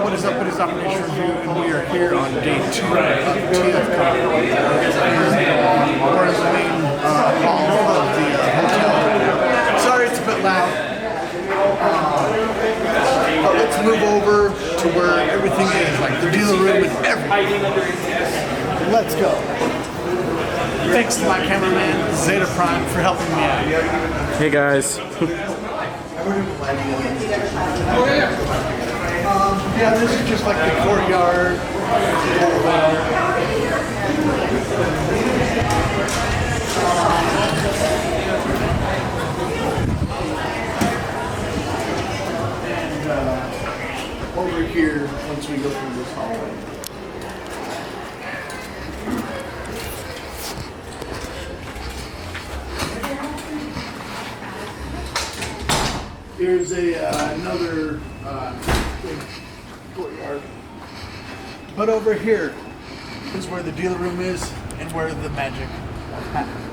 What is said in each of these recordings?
What is up? What is Operation Review? And we are here on day 2 of TFCon. We're in the main hall of the hotel. Sorry, it's a bit loud. But let's move over to where everything is, like the dealer room and everything. Let's go. Thanks to my cameraman, Zeta Prime, for helping me out. Hey guys. Yeah, this is just like the courtyard. And over here, once we go through this hallway. Here's another big courtyard. But over here is where the dealer room is and where the magic happens.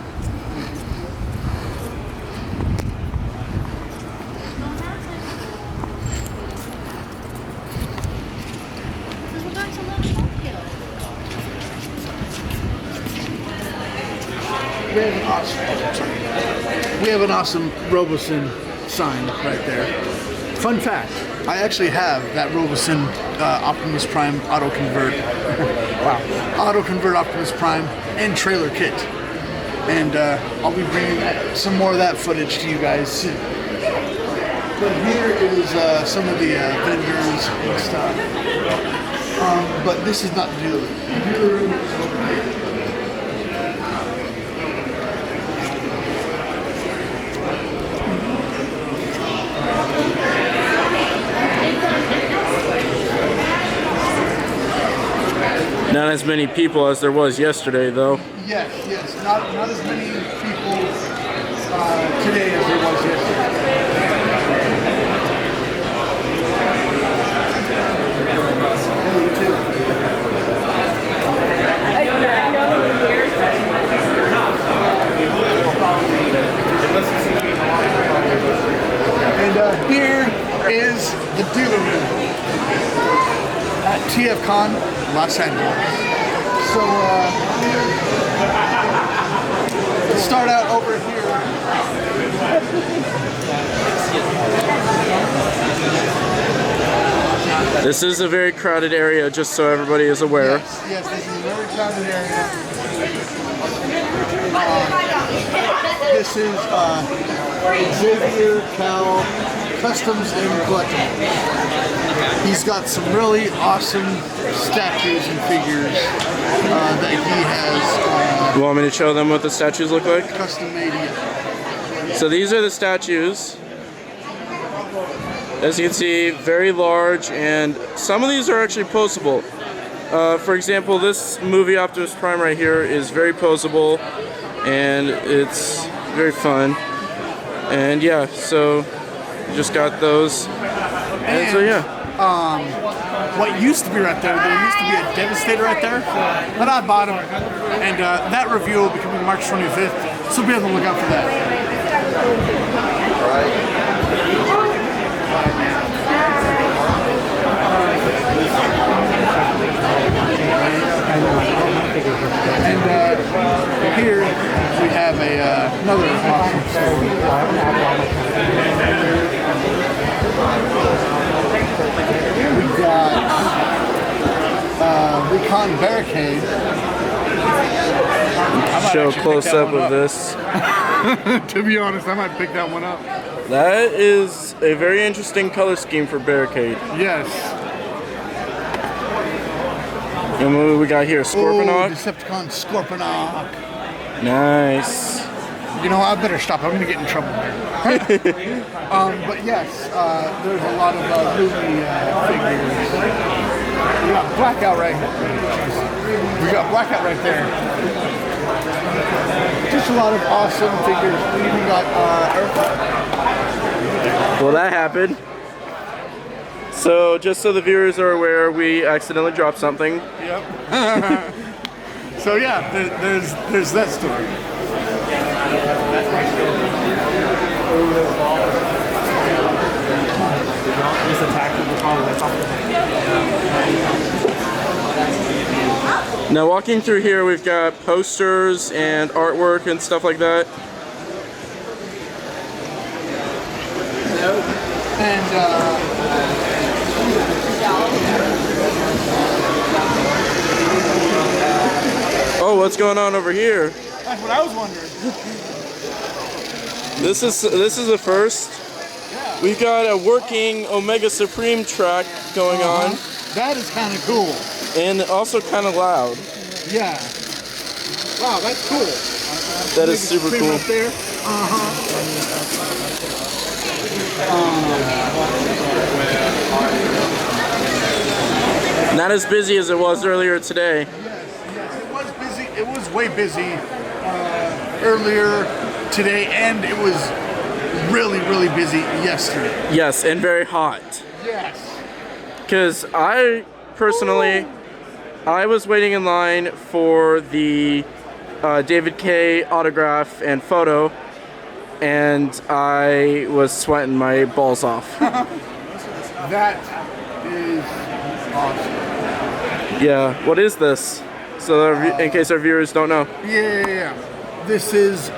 We have an awesome Roboson sign right there. Fun fact, I actually have that Roboson Optimus Prime auto convert. Wow. Auto convert Optimus Prime and trailer kit. And I'll be bringing some more of that footage to you guys soon. But here is some of the vendors and stuff. But this is not the dealer room. The dealer room is over here. Not as many people as there was yesterday, though. Yes, not as many people today as there was yesterday. And here is the dealer room at TFCon Los Angeles. So let's start out over here. This is a very crowded area, just so everybody is aware. Yes, this is a very crowded area. This is Xavier Cal Customs and Collectibles. He's got some really awesome statues and figures that he has. You want me to show them what the statues look like? Custom made. So these are the statues. As you can see, very large, and some of these are actually posable. For example, this movie Optimus Prime right here is very posable, and it's very fun. And yeah, so just got those. And so yeah. What used to be right there used to be a Devastator right there, but I bought them, and that review will be coming March 25th, so be on the lookout for that. And here we have another awesome store. We got Recon Barricade. Show close up of this. To be honest, I might pick that one up. That is a very interesting color scheme for Barricade. Yes. And what we got here? Scorponok? Oh, Decepticon Scorponok. Nice. You know, I better stop. I'm going to get in trouble there. But yes, there's a lot of movie figures. We got Blackout right here. We got Blackout right there. Just a lot of awesome figures. We even got Well, that happened. So, just so the viewers are aware, we accidentally dropped something. Yep. So yeah, there's that story. Just attack them with all the top. Now walking through here, we've got posters and artwork and stuff like that. And Oh, what's going on over here? that's what I was wondering. This is the first. We've got a working Omega Supreme track going on, That is kind of cool. and also kind of loud. Yeah. Wow, that's cool. That is super Supreme cool. Up there. Not as busy as it was earlier today. Yes, it was busy. It was way busy earlier today, and it was really, really busy yesterday. Yes, and very hot. Yes. Because I personally, I was waiting in line for the David K autograph and photo, and I was sweating my balls off. That is awesome. Yeah, what is this? So in case our viewers don't know. Yeah. This is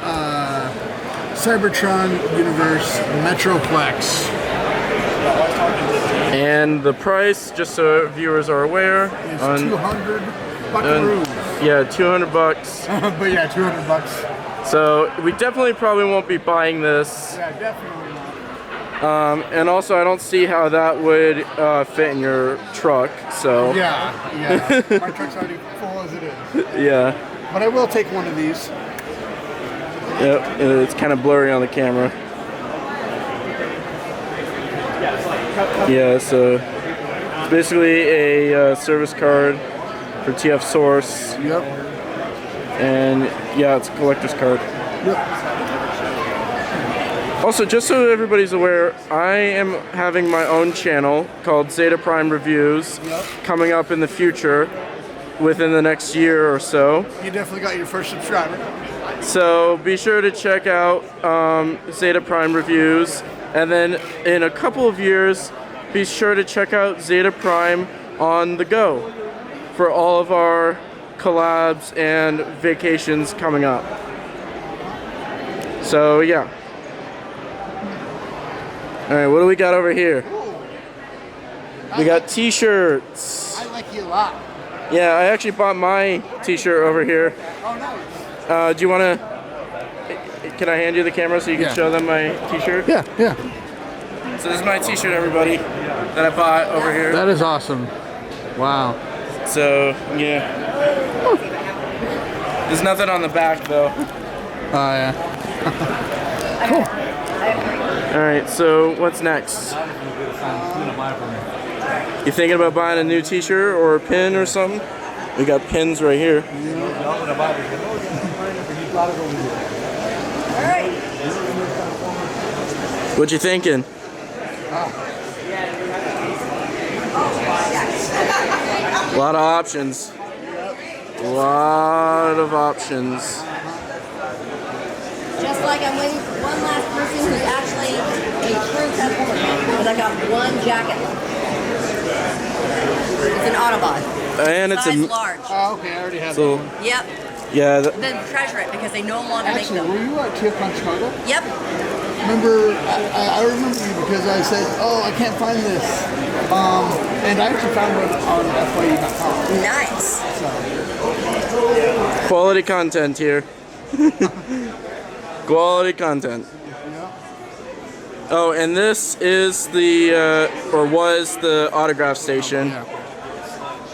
Cybertron Universe Metroplex. And the price, just so viewers are aware, It's on 200 buckaroos. yeah, $200. But yeah, 200 bucks. So we definitely probably won't be buying this. Yeah, definitely not. And also, I don't see how that would fit in your truck. So Yeah. My truck's already full as it is. yeah, But I will take one of these. yep. It's kind of blurry on the camera. Yeah, so it's basically a service card for TF Source, Yep. and yeah, it's a collector's card. Yep. Also, just so everybody's aware, I am having my own channel called Zeta Prime Reviews coming up in the future, within the next year or so. You definitely got your first subscriber. So be sure to check out Zeta Prime Reviews, and then in a couple of years, be sure to check out Zeta Prime on the go for all of our collabs and vacations coming up. So yeah. All right, what do we got over here? We got t-shirts. I like you a lot. Yeah, I actually bought my t-shirt over here. Oh, nice. Do you want to... Can I hand you the camera so you can Yeah. show them my t-shirt? Yeah. So this is my t-shirt, everybody, that I bought over here. That is awesome. Wow. So, yeah. There's nothing on the back, though. Oh, yeah. All right, so what's next? You thinking about buying a new t-shirt or a pin or something? We got pins right here. What you thinking? A lot of options. A lot of options. Just like I'm waiting for one last person who's actually a true Transformer fan, because I got one jacket left. It's an Autobot. And it's Size a... large. Oh, okay, I already have So, that one. Yep. yeah, Then treasure it because they no longer make Actually, them. were you at TFCon Chicago? Yep. Remember, I remember you because I said, oh, I can't find this. And I actually found one on FYE.com. Nice. quality content here. Quality content. Oh, and this is the, or was the autograph station.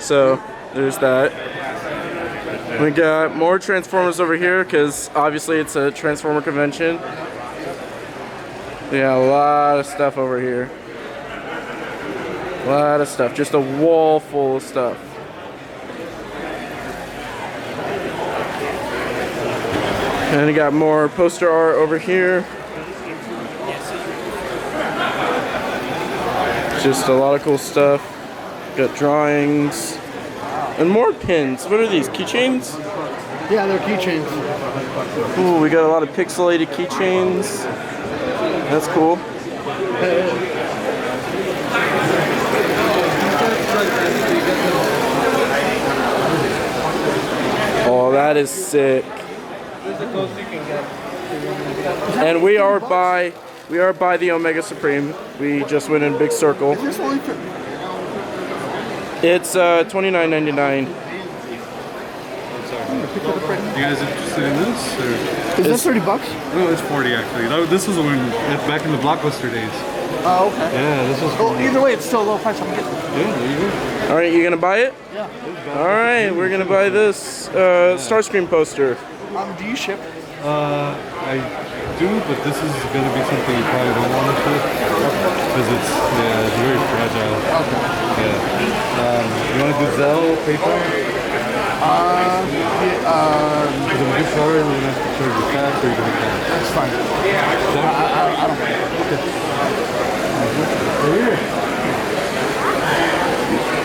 So, there's that. We got more Transformers over here, because obviously it's a Transformer convention. Yeah, a lot of stuff over here. A lot of stuff. Just a wall full of stuff. And we got more poster art over here. Just a lot of cool stuff. Got drawings. And more pins. What are these? Keychains? Yeah, they're keychains. Ooh, we got a lot of pixelated keychains. That's cool. sick. And we are by the Omega Supreme. We just went in a big circle. Is this only for... It's $29.99. You guys interested in this? Or? Is this 30 bucks? No, it's 40 actually. This was when back in the Blockbuster days. Oh, okay. Yeah, this was. Well, either way, it's still a low price. I'm getting it. Yeah, there you go. All right, you gonna buy it? Yeah. All right, we're gonna buy this Starscream poster. Do you ship? I do, but this is gonna be something you probably don't want to ship because it's very fragile. Okay. Yeah. You want to do Zelle, PayPal? Because I'm good sorry, we're gonna have to charge you cash or you're gonna cash. That's fine. I don't mind. Okay.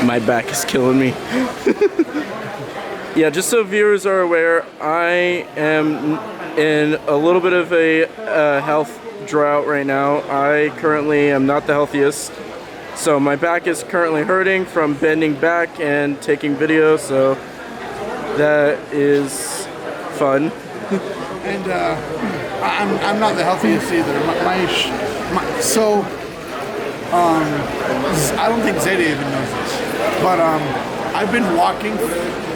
My back is killing me. Yeah, just so viewers are aware, I am in a little bit of a health drought right now. I currently am not the healthiest. So my back is currently hurting from bending back and taking video, so that is fun. And I'm not the healthiest either. I don't think Zeta even knows this, but I've been walking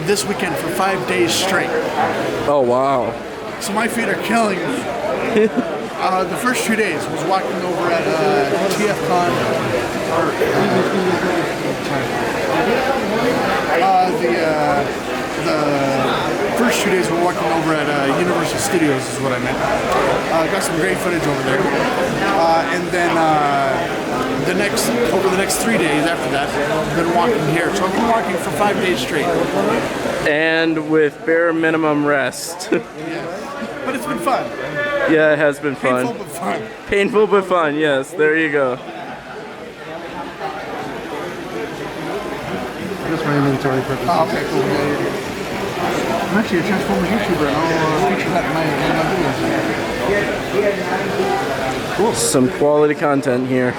this weekend for 5 days straight. Oh wow. So my feet are killing me. The first 2 days was walking over at TFCon. The first 2 days we're walking over at Universal Studios is what I meant. Got some great footage over there. And then over the next 3 days after that, I've been walking here. So I've been walking for 5 days straight. And with bare minimum rest. Yeah. But it's been fun. Yeah, it has been fun. Painful but fun. Painful but fun, yes. There you go. Just for inventory purposes. Oh, okay, cool. I'm actually a Transformers YouTuber, and I'll feature that in my videos. Cool. Some quality content here. So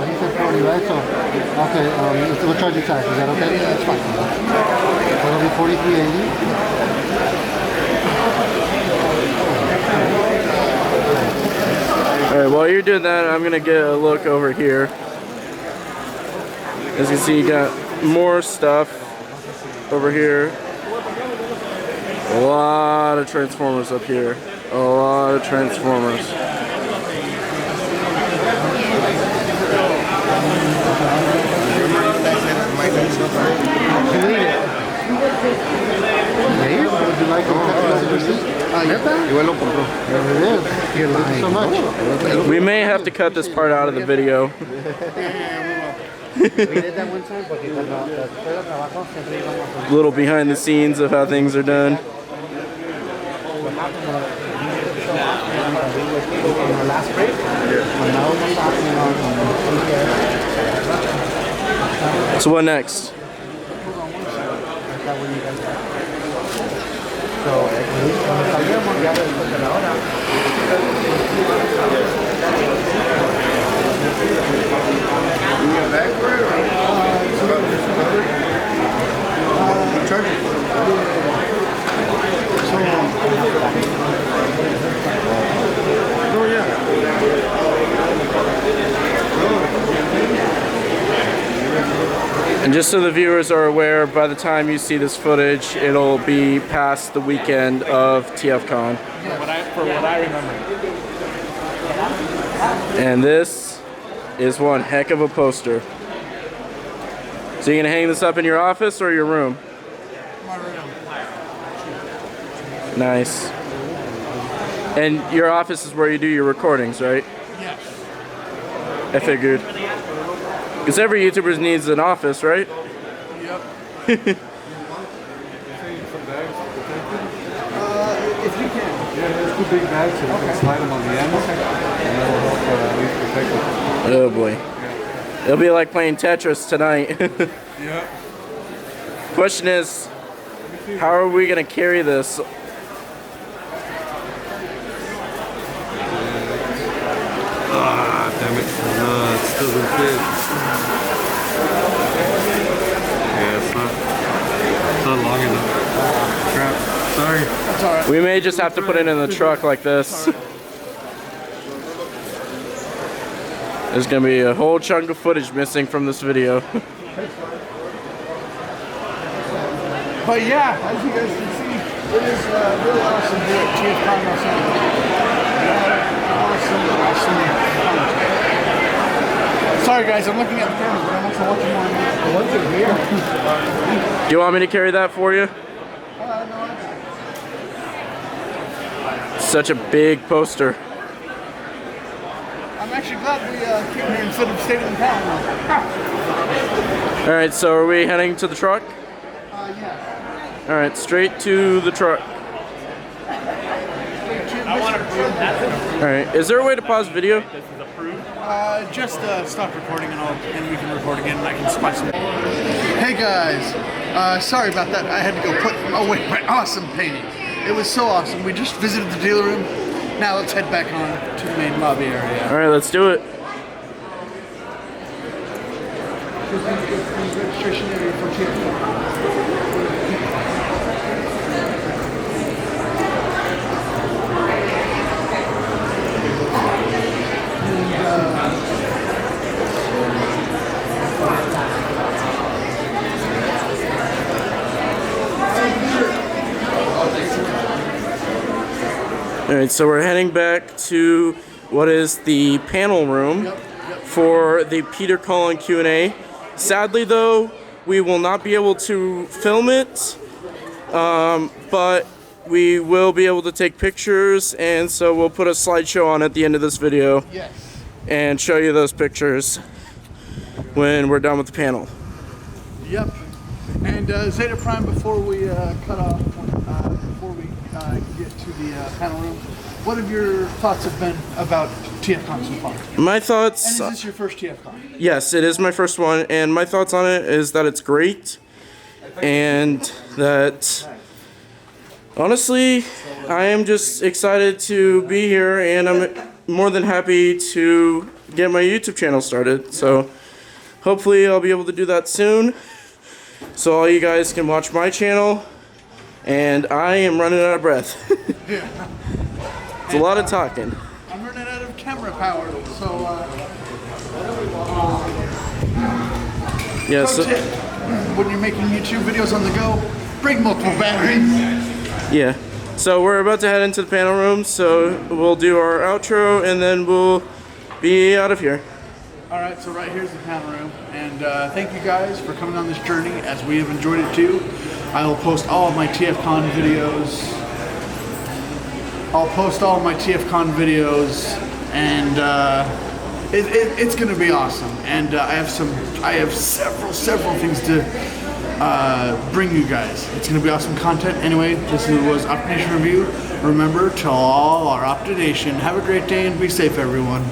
he said 40, right? So, okay, we'll charge you tax. Is that okay? Yeah, that's fine. So it'll be $43.80. Alright, while you're doing that, I'm gonna get a look over here. As you can see, you got more stuff over here. A lot of Transformers up here. A lot of Transformers. Would you like to cut the receipt? Igual lo compró. There it is. Thank you so much. We may have to cut this part out of the video. A little behind the scenes of how things are done. So what next? And just so the viewers are aware, by the time you see this footage, it'll be past the weekend of TFCon. For what I remember. And this is one heck of a poster. So you're gonna hang this up in your office or your room? My room. Nice. And your office is where you do your recordings, right? Yes. I figured. Because every YouTuber needs an office, right? Yep. If you can. Yeah, there's 2 big bags, so you can slide them on the end, and that will help at least protect it. Oh boy. It'll be like playing Tetris tonight. Yeah. Question is, how are we gonna carry this? Ah, damn it. No, it still doesn't fit. Yeah, it's not long enough. Crap. Sorry. That's all right. We may just have to put it in the truck like this. There's gonna be a whole chunk of footage missing from this video. But yeah, as you guys can see, it is really awesome here at TFCon Los Angeles. Awesome content. Sorry guys, I'm looking at the camera, but I'm also watching my ones in here. Do you want me to carry that for you? No, Such a big poster. I'm actually glad we came here instead of staying in town. Alright, so are we heading to the truck? Yeah. Alright, straight to the truck. Alright, is there a way to pause video? Just stop recording and we can record again and I can spice some. Hey guys, sorry about that. I had to go put away my awesome painting. It was so awesome. We just visited the dealer room. Now let's head back on to the main lobby area. Alright, let's do it. Registration area for TFCon. Alright, so we're heading back to what is the panel room for the Peter Cullen Q&A. Sadly though, we will not be able to film it, but we will be able to take pictures, and so we'll put a slideshow on at the end of this video and show you those pictures when we're done with the panel. Yep. And Zeta Prime, before we cut off, before we get to the panel room, what have your thoughts have been about TFCon so far? My thoughts... And is this your first TFCon? Yes, it is my first one, and my thoughts on it is that it's great, and that honestly, I am just excited to be here, and I'm more than happy to get my YouTube channel started. So hopefully I'll be able to do that soon, so all you guys can watch my channel. And I am running out of breath. It's a lot of talking. I'm running out of camera power, so yeah. So tip, when you're making YouTube videos on the go, bring multiple batteries. yeah. So we're about to head into the panel room. So we'll do our outro and then we'll be out of here. All right. So right here's the panel room, and thank you guys for coming on this journey, as we have enjoyed it too. I will post all of my TFCon videos. And it's gonna be awesome. And I have several things to bring you guys. It's gonna be awesome content. Anyway, this was Optination Review. Remember, to all our Optination, have a great day and be safe, everyone.